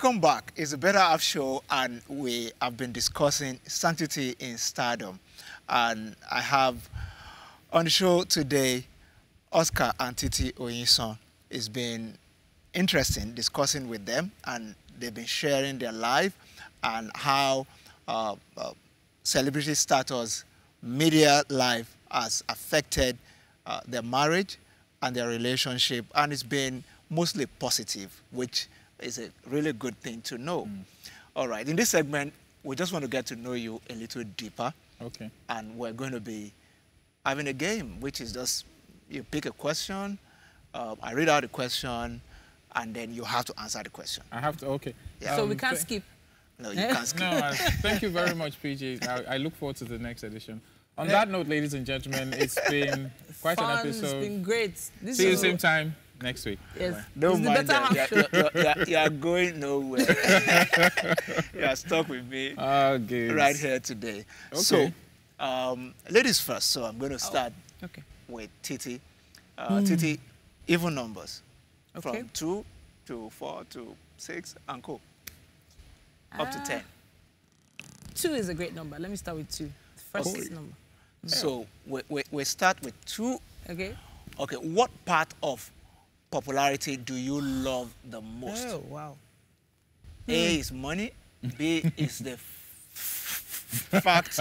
Welcome back. It's a Better Half show, and we have been discussing sanctity in stardom. And I have on the show today Oscar and Titi Oyinsan. It's been interesting discussing with them, and they've been sharing their life and how celebrity status, media life has affected their marriage and their relationship, and it's been mostly positive, which is a really good thing to know. All right, in this segment, we just want to get to know you a little deeper. Okay. And we're going to be having a game, which is just you pick a question, I read out the question, and then you have to answer the question. I have to, okay. Yeah. So we can't skip. No, you can't skip. No, thank you very much, PJ. I look forward to the next edition. On that note, ladies and gentlemen, it's been quite an episode. It's been great. See you same time next week. Yes. Don't mind that. you are going nowhere. You are stuck with me right here today. Okay. So, ladies first. So I'm going to start with Titi. Titi, even numbers. Okay. From 2 to 4 to 6 and go. Up to 10. 2 is a great number. Let me start with 2. First number. So we start with 2. Okay. Okay, what part of popularity do you love the most? Oh, wow. A is money. B is the fact.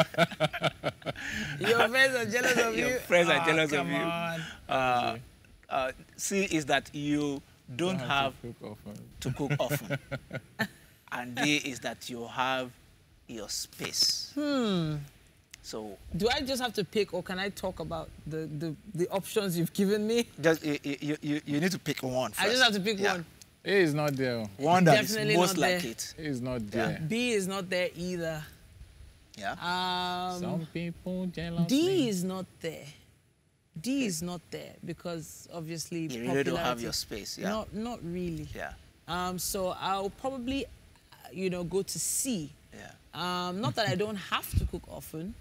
Your friends are jealous of you. Your friends are jealous of Come you. C is that you don't have to cook often. And D is that you have your space. So, do I just have to pick, or can I talk about the options you've given me? Just you need to pick one first. I just have to pick one. A is not there. One that Definitely is most not like there. it. A is not there. B is not there either. Yeah. Some people jealous. D is not there. D is not there because obviously You really don't have your space. Yeah. Not really. Yeah. So I'll probably, go to C. Yeah. Not that I don't have to cook often.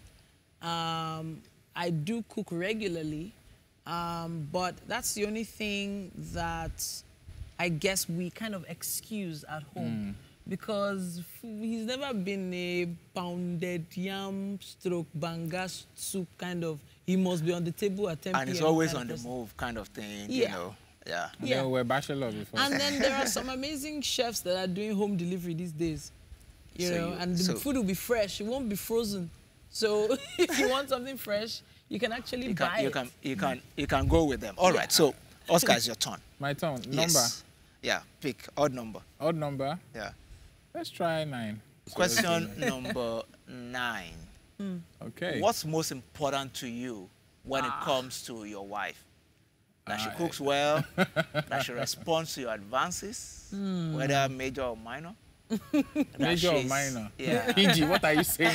I do cook regularly, but that's the only thing that I guess we kind of excuse at home. Because he's never been a pounded yam stroke banga soup kind of, he must be on the table at 10 p.m. And it's always on the move kind of thing, you know. Yeah. Yeah, we're bachelor before. And then there are some amazing chefs that are doing home delivery these days. You know, and the food will be fresh. It won't be frozen. So if you want something fresh, you can actually buy it. You can go with them. All right. So Oscar, it's your turn. My turn. Yes. Number. Yeah. Pick odd number. Odd number. Yeah. Let's try 9. Question number 9. Okay. What's most important to you when it comes to your wife? That she cooks well, that she responds to your advances, whether major or minor. Major or minor? Yeah. PG, what are you saying?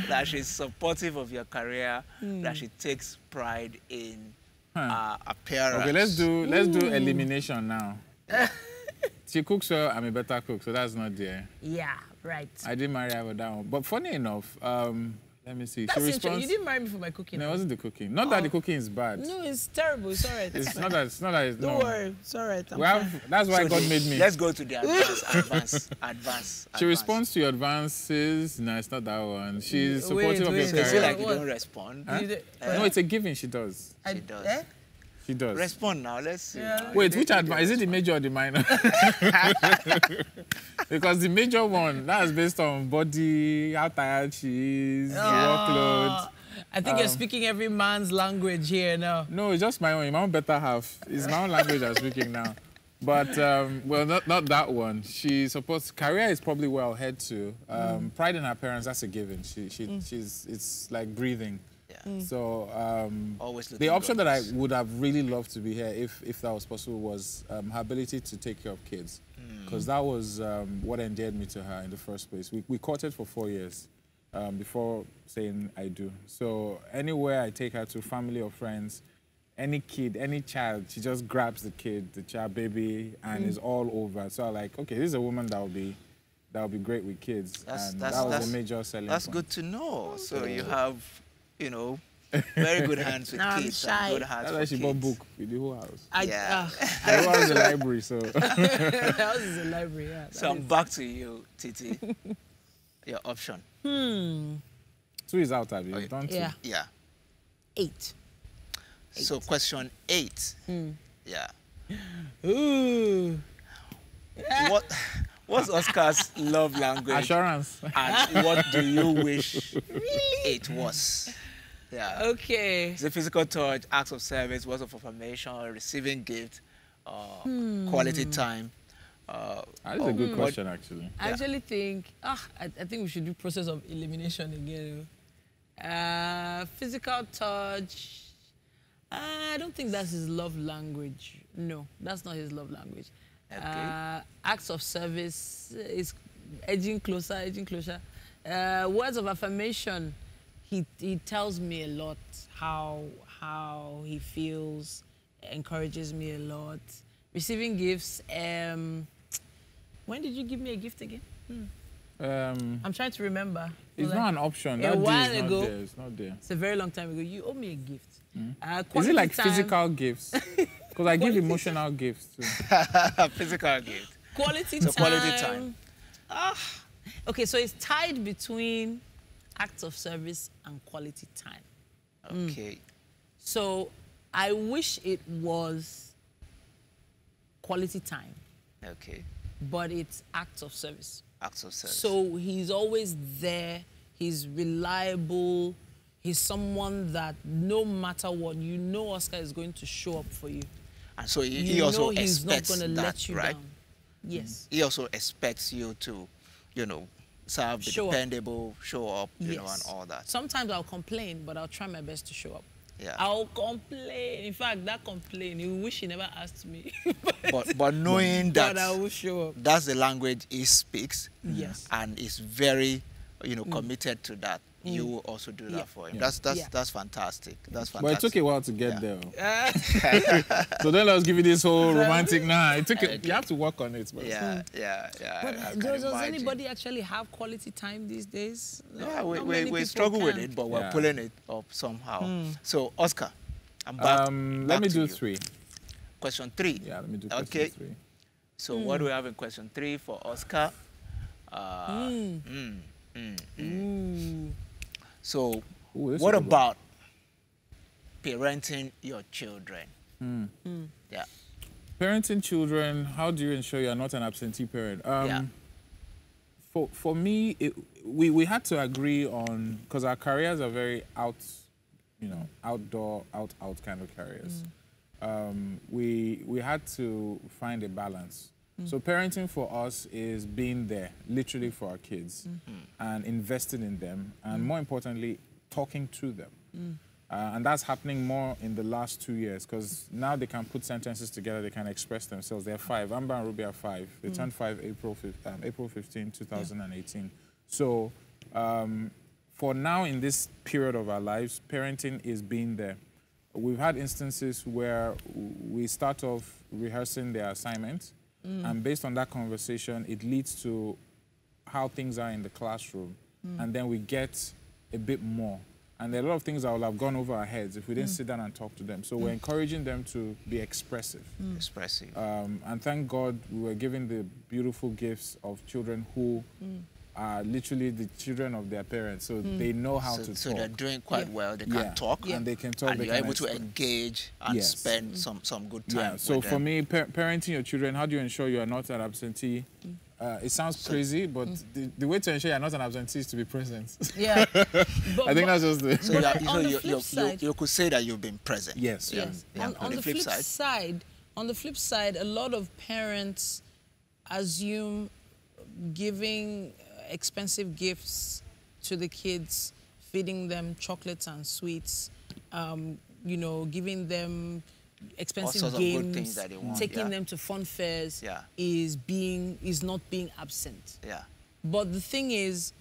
That she's supportive of your career, that she takes pride in appearance. Okay, let's do elimination now. She cooks well, I'm a better cook, so that's not there. Yeah, right. I didn't marry her with that one. But funny enough, let me see. That's interesting. You didn't marry me for my cooking. No, it wasn't the cooking. Not that the cooking is bad. No, it's terrible. It's all right. It's not that. Don't worry. It's all right. That's why God made me. Let's go to the advance. She responds to your advances. No, it's not that one. She's supportive of your career. You feel like you don't respond. Huh? No, it's a given. She does. She does. She does. Respond now. Let's see. Yeah. Wait, which advance? Is it the major or the minor? Because the major one, that's based on body, how tired she is, workload. I think you're speaking every man's language here now. No, it's just my own. My own better half. It's my own language I'm speaking now. But, well, not that one. She supports... Career is probably well ahead too. Pride in her parents, that's a given. It's like breathing. So the option that I would have really loved to be here, if that was possible, was her ability to take care of kids, because that was what endeared me to her in the first place. We courted for 4 years before saying I do. So anywhere I take her to, family or friends, any kid, any child, she just grabs the kid, the child, baby, and is all over. So I'm like, okay, this is a woman that will be great with kids, and that was a major selling point. That's good to know. So you have, Very good hands with Now I'm kids. shy. And good hands That's for why she bought kids. book with the whole house. Yeah. The whole house is a library, so. The house is a library, yeah. So I'm back to you, Titi. Your option. 2 is out, have you? Okay. Done 2. Yeah. Yeah. 8. So question 8. Yeah. Ooh. What's Oscar's love language? Assurance. And what do you wish it was? Yeah. Okay. Is it physical touch, acts of service, words of affirmation, receiving gift, quality time? That's a good question, actually. I actually think, I think we should do process of elimination again. Physical touch. I don't think that's his love language. No, that's not his love language. Okay. Acts of service is edging closer, edging closer. Words of affirmation, he tells me a lot how he feels, encourages me a lot. Receiving gifts, when did you give me a gift again? I'm trying to remember. It's Like, not an option. a That while day is ago. not there. It's not there. It's a very long time ago. You owe me a gift. Is Quality it like time, physical gifts? Because I give emotional gifts too. Physical gift. Quality So time. quality time. Okay, so it's tied between acts of service and quality time. Okay. So I wish it was quality time, Okay. but it's acts of service. Acts of service. So he's always there. He's reliable. He's someone that no matter what, you know Oscar is going to show up for you. And so he You also know he's not expects going to that, let you right? down. Yes. He also expects you to, serve, be Show up. dependable, show up, and Yes. all that. Sometimes I'll complain, but I'll try my best to show up. Yeah. I'll complain. In fact, that complain, he wish he never asked me. But knowing But I that will show up. that's the language he speaks, Yes. and is very, committed to that, you will also do that Yeah. for him. Yeah. That's fantastic. That's fantastic. But it took a while to get Yeah. there. So don't let us give you this whole romantic now. It took you have to work on it. But Yeah. But I can does imagine. anybody actually have quality time these days? No, Yeah, not many we people struggle with can. it, but we're Yeah. pulling it up somehow. So, Oscar, I'm back. let back me to do you. 3. Question 3. Yeah, let me do Okay. question 3. So, what do we have in question 3 for Oscar? So, Ooh, this what is a good one. about parenting your children? Yeah. Parenting children, how do you ensure you're not an absentee parent? Yeah. For me, we had to agree on, because our careers are very outdoor, out kind of careers. We had to find a balance. So parenting for us is being there, literally for our kids, and investing in them, and more importantly, talking to them. And that's happening more in the last 2 years, because now they can put sentences together, they can express themselves. They're 5. Amber and Ruby are 5. They turned 5 April 15, 2018. So for now, in this period of our lives, parenting is being there. We've had instances where we start off rehearsing their assignments, and based on that conversation, it leads to how things are in the classroom, and then we get a bit more. And there are a lot of things that will have gone over our heads if we didn't sit down and talk to them. So we're encouraging them to be expressive. Expressive. And thank God we were given the beautiful gifts of children who are literally the children of their parents. So they know how to So talk. they're doing quite well. They can Yeah. talk. And they can talk. And they you're can able to express. engage and Yes. spend some good time. Yeah, so with for them. me, parenting your children, how do you ensure you are not an absentee? It sounds crazy, but the way to ensure you're not an absentee is to be present. Yeah. I think that's just the... So, But you, on the you, flip you, side- you could say that you've been present. Yes. Yes. Yeah. On the flip side, a lot of parents assume giving expensive gifts to the kids, feeding them chocolates and sweets, giving them expensive sorts of good games, things that they want, taking yeah. them to fun fairs, Yeah. is not being absent. Yeah. But the thing is,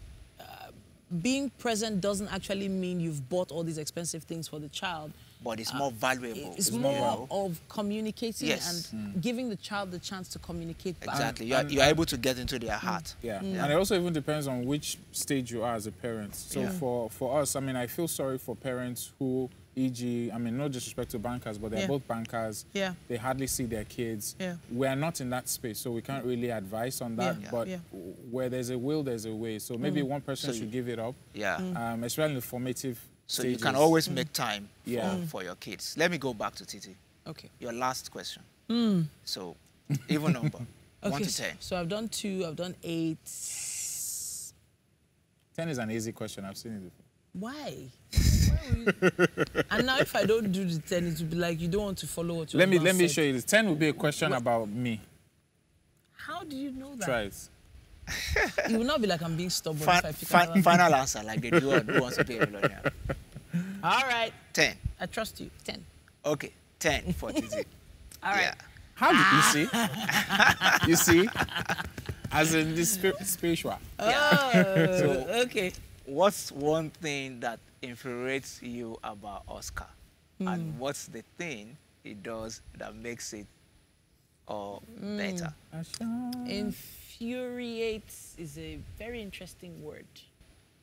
being present doesn't actually mean you've bought all these expensive things for the child. But it's more valuable. It's more of communicating Yes. and giving the child the chance to communicate back. Exactly. You're able to get into their heart. Yeah. And it also even depends on which stage you are as a parent. So for us, I mean, I feel sorry for parents who, e.g., I mean, no disrespect to bankers, but they're both bankers. Yeah. They hardly see their kids. Yeah. We're not in that space, so we can't really advise on that. But where there's a will, there's a way. So maybe one person should give it up. Yeah. Especially in the formative So stages. you can always make time Yeah. for your kids. Let me go back to Titi. Okay. Your last question. So, even number, 1 to 10. So I've done 2, I've done 8. 10 is an easy question. I've seen it before. Why? And now if I don't do the 10, it will be like you don't want to follow what you Let me show you this. 10 will be a question about me. How do you know that? Try it. It will not be like I'm being stubborn if I pick another. Final answer, like they do on Who Wants to Be a Millionaire. All right. 10. I trust you. 10. Okay, 10 for Titi. All right. Yeah. How did you see? You see? As in this spiritual. Oh, okay. What's one thing that infuriates you about Oscar? And what's the thing he does that makes it better? Infuriates is a very interesting word.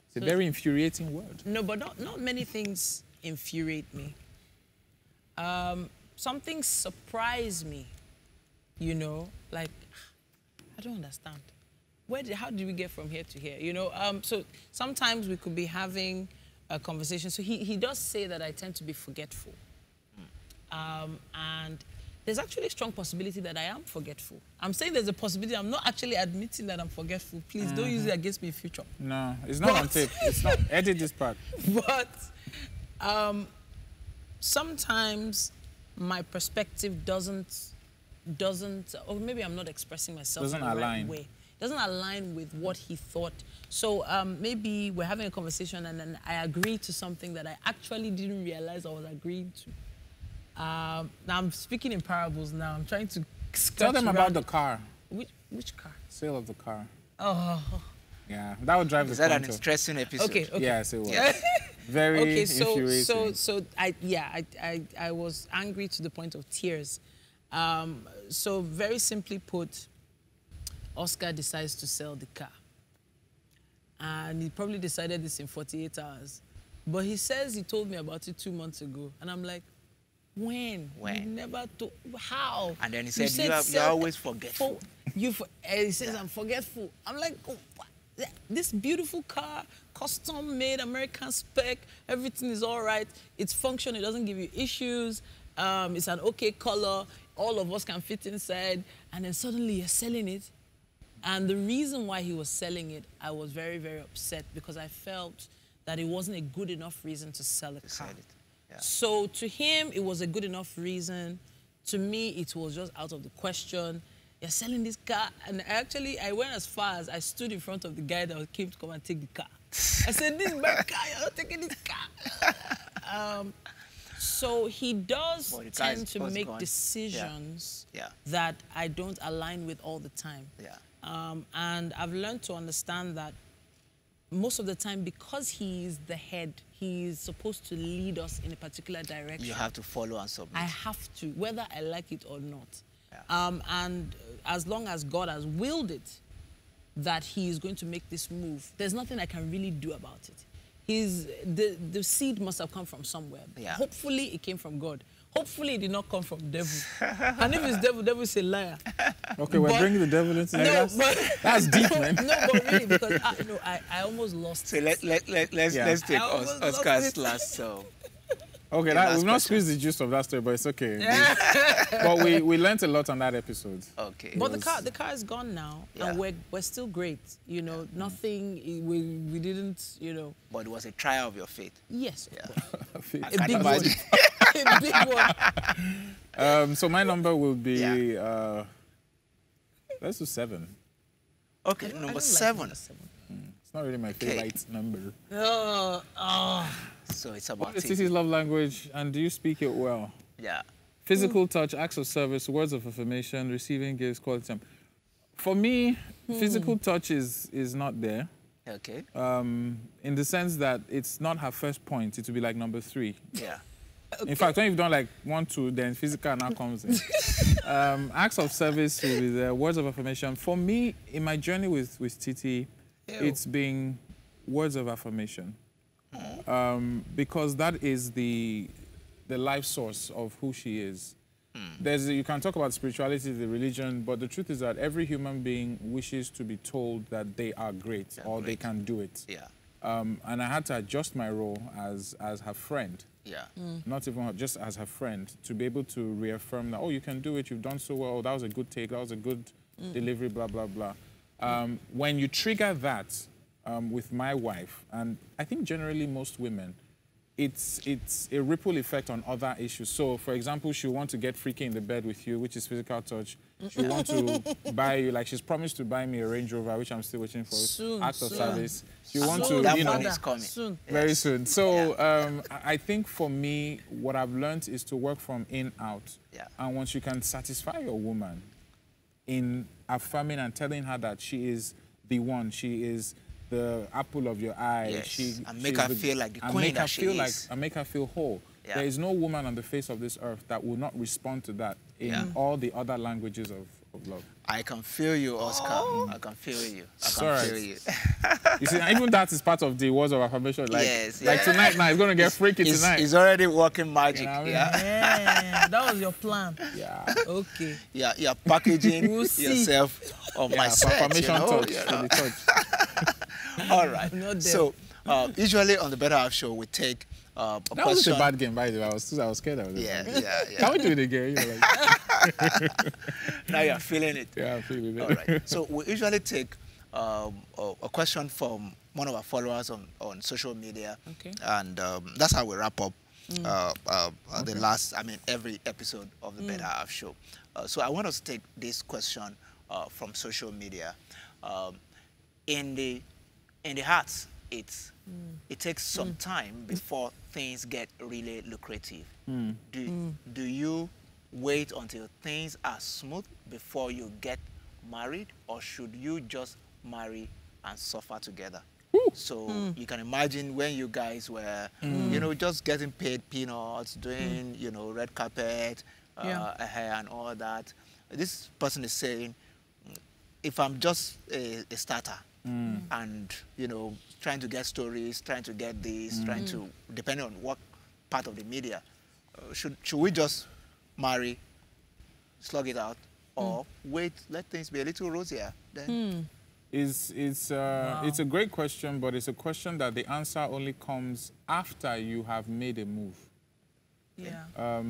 It's a very infuriating word. No, but not many things infuriate me. Some things surprise me, you know, like, I don't understand. How did we get from here to here? You know, so sometimes we could be having a conversation. So he does say that I tend to be forgetful. And there's actually a strong possibility that I am forgetful. I'm saying there's a possibility. I'm not actually admitting that I'm forgetful. Please don't use it against me in future. No, it's not on tape. It's not. Edit this part. But sometimes my perspective doesn't, or maybe I'm not expressing myself in the right way. Doesn't align with what he thought. So maybe we're having a conversation and then I agree to something that I actually didn't realize I was agreeing to. Now I'm speaking in parables now. I'm trying to tell them about the car. Which car? Sale of the car. Oh. Yeah, that would drive the Is that an interesting episode? Okay. Yes, it was. Very infuriating. So I was angry to the point of tears. So very simply put, Oscar decides to sell the car. And he probably decided this in 48 hours. But he says he told me about it 2 months ago. And I'm like, when? You never told. How? And then he said you're always forgetful. He says I'm forgetful. I'm like, oh, what? This beautiful car, custom made, American spec, everything is all right. It's function, it doesn't give you issues. It's an okay color. All of us can fit inside. And then suddenly you're selling it. And the reason why he was selling it, I was very, very upset because I felt that it wasn't a good enough reason to sell the car. Yeah. So to him, it was a good enough reason. To me, it was just out of the question. You're selling this car. And actually, I went as far as I stood in front of the guy that came to come and take the car. I said, this is my car, you're not taking this car. So he does tend to make decisions that I don't align with all the time. Yeah. And I've learned to understand that most of the time, because he's the head, he's supposed to lead us in a particular direction. You have to follow and submit. I have to, whether I like it or not. Yeah. And as long as God has willed it, that he is going to make this move, there's nothing I can really do about it. The seed must have come from somewhere. Yeah. Hopefully, it came from God. Hopefully, it did not come from devil. And if it's devil is a liar. Okay, we're bringing the devil into this. That's deep, man. No, but really, because I almost lost. So let's take Oscar's last. Okay, we've not squeezed the juice of that story, but it's okay. But we learned a lot on that episode. Okay. But the car is gone now, and we're still great. You know, nothing. We didn't. You know. But it was a trial of your faith. Yes. Yeah. A big one. A big one. So my number will be. Let's do 7. Okay, number 7. It's not really my favorite number. So it's about what is Titi's love language, and do you speak it well? Yeah. Physical touch, acts of service, words of affirmation, receiving gifts, quality time. For me, physical touch is not there. Okay. In the sense that it's not her first point. It would be like number 3. Yeah. In fact, when you've done like 1, 2, then physical now comes in. Acts of service with words of affirmation. For me, in my journey with Titi, it's been words of affirmation. Because that is the life source of who she is. You can talk about spirituality, the religion, but the truth is that every human being wishes to be told that they are great or they can do it. Yeah. And I had to adjust my role as her friend. Yeah. Not even just as her friend, to be able to reaffirm that, oh, you can do it, you've done so well, oh, that was a good take, that was a good delivery, blah, blah, blah. When you trigger that with my wife, and I think generally most women, it's a ripple effect on other issues. So, for example, she'll want to get freaky in the bed with you, which is physical touch. She'll want to buy you, like she's promised to buy me a Range Rover, which I'm still waiting for. Soon, Act of soon. service. She'll want Soon. to, That you know, money is coming. Soon. very soon. So I think for me, what I've learned is to work from in out. Yeah. And once you can satisfy your woman in affirming and telling her that she is the one, she is the apple of your eye. Yes. And make her feel like the queen that she is. And make her feel whole. Yeah. There is no woman on the face of this earth that will not respond to that in all the other languages of love. I can feel you, Oscar. I can feel you. I can Sorry. feel you. You see, even that is part of the words of affirmation. Like, Yes, like tonight now, it's going to get freaky tonight. It's already working magic. You know what I mean? Yeah, that was your plan. Yeah. Okay. Yeah, you're packaging We'll see. yourself on my set, affirmation touch. you know? To the touch. All right. Not there. So, usually on the Better Half Show, we take a That was question. a bad game, by the way. I was scared of it. Yeah. Can we do it again? You know, like, Now you're feeling it. yeah, I'm feeling it. All right. So we usually take a question from one of our followers on social media. Okay. And that's how we wrap up the last, every episode of the Better Half Show. So I want us to take this question from social media. In the heart, it takes some time before things get really lucrative. Do you wait until things are smooth before you get married, or should you just marry and suffer together? So you can imagine when you guys were, just getting paid peanuts, doing, red carpet, hair and all that. This person is saying, if I'm just a starter and, trying to get stories, trying to get this, trying to, depending on what part of the media, should we just marry, slug it out, or wait, let things be a little rosier then? It's a great question, but it's a question that the answer only comes after you have made a move. Yeah.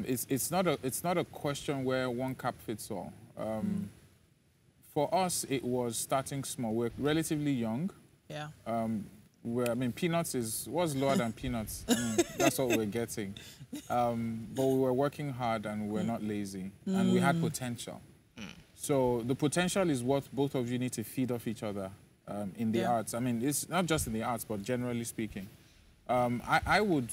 It's not a question where one cap fits all. For us, it was starting small. We're relatively young. Yeah. Peanuts was lower than peanuts. That's what we're getting. But we were working hard and we were not lazy, and we had potential. So the potential is what both of you need to feed off each other in the arts. It's not just in the arts, but generally speaking. I would,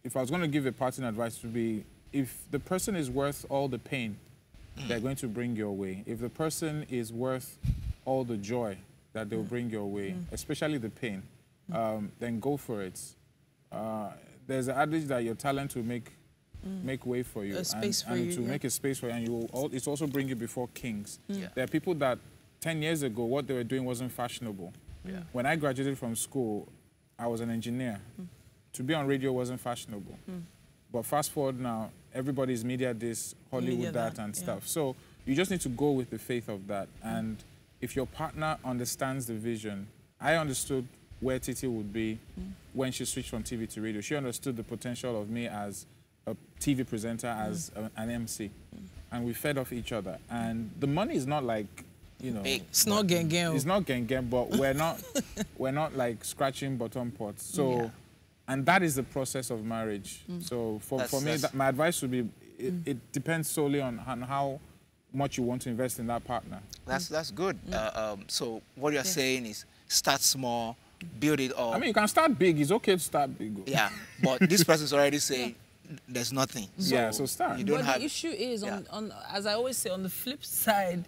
if I was going to give a parting advice, would be, if the person is worth all the pain they're going to bring your way, if the person is worth all the joy that they'll bring your way, especially the pain, then go for it. There's an adage that your talent will make way for you, A space for and you, to yeah. make a space for you, and it's also bring you before kings. Yeah. There are people that 10 years ago, what they were doing wasn't fashionable. Yeah. When I graduated from school, I was an engineer. To be on radio wasn't fashionable. But fast forward now, everybody's media this, Hollywood Media that, that, and yeah. stuff. So you just need to go with the faith of that. And if your partner understands the vision, I understood where Titi would be when she switched from TV to radio. She understood the potential of me as a TV presenter, as an MC. And we fed off each other. And the money is not like, Big. It's not gang. it's not gang, but we're not like scratching bottom pots. So, and that is the process of marriage. So for me, my advice would be, it depends solely on how much you want to invest in that partner. That's good. So what you're saying is start small, build it up. You can start big. It's okay to start big. Yeah, but this person's already saying there's nothing. So start. You don't But have. the issue is, on as I always say, on the flip side,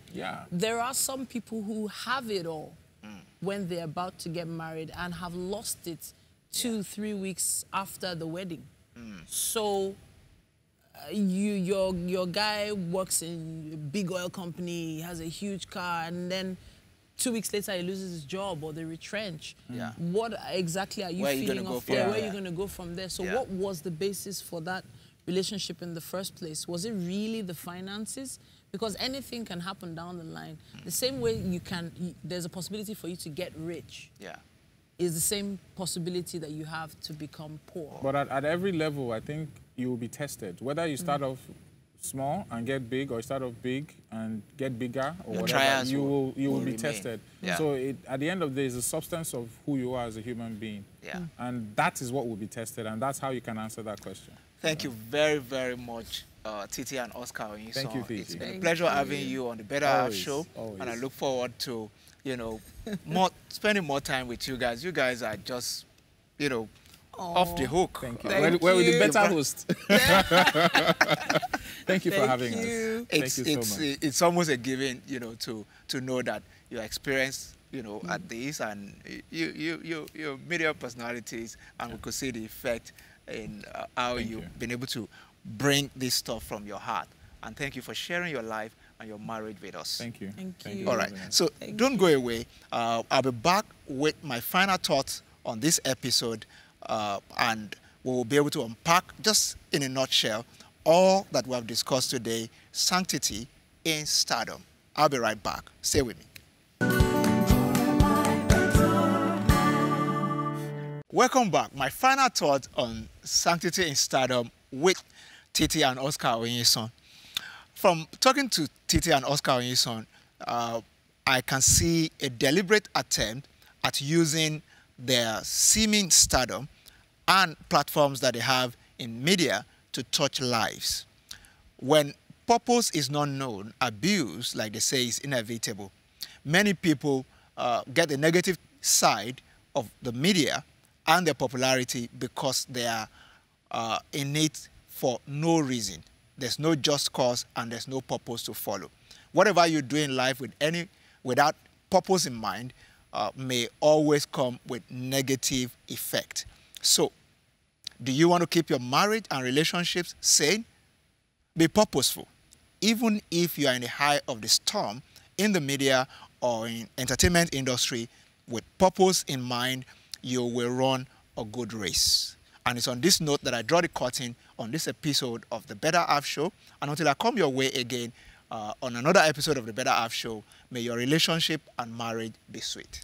there are some people who have it all when they're about to get married and have lost it 2-3 weeks after the wedding. So your guy works in a big oil company, he has a huge car, and then 2 weeks later he loses his job or they retrench. Yeah. What exactly are you Where are you feeling gonna go of from there? there? Where are you going to go from there? So Yeah. what was the basis for that relationship in the first place? Was it really the finances? Because anything can happen down the line. The same way there's a possibility for you to get rich. Yeah. Is the same possibility that you have to become poor. But at every level, I think you will be tested. Whether you start off small and get big, or you start off big and get bigger, or Your whatever, trials you will will be remain. tested. Yeah. So at the end of the day, it's the substance of who you are as a human being. Yeah. And that is what will be tested, and that's how you can answer that question. Thank you very, very much, Titi and Oscar Oyinsan. Thank you, Titi. It's been a Thank pleasure you. having you on the Better Half Always, Show. always. And I look forward to, spending more time with you guys. You guys are just, off the hook. Thank you. Thank We're the you. better host. Thank you for having us. It's, Thank you so much. it's almost a given, to know that you're experienced, at this, and you're media personalities, and we could see the effect in how Thank you've you. been able to bring this stuff from your heart. And thank you for sharing your life and your marriage with us. Thank you. Thank for you. All right, having us. so Thank don't go away. I'll be back with my final thoughts on this episode, and we will be able to unpack, just in a nutshell, all that we have discussed today, sanctity in stardom. I'll be right back. Stay with me. Welcome back. My final thought on sanctity in stardom with Titi and Oscar Oyinsan. From talking to Titi and Oscar Oyinsan, I can see a deliberate attempt at using their seeming stardom and platforms that they have in media to touch lives. When purpose is not known, abuse, like they say, is inevitable. Many people get the negative side of the media and their popularity because they are in it for no reason. There's no just cause and there's no purpose to follow. Whatever you do in life without purpose in mind may always come with negative effect. So, do you want to keep your marriage and relationships sane? Be purposeful. Even if you are in the high of the storm in the media or in entertainment industry, with purpose in mind, you will run a good race. And it's on this note that I draw the curtain on this episode of the Better Half Show. And until I come your way again on another episode of the Better Half Show, may your relationship and marriage be sweet.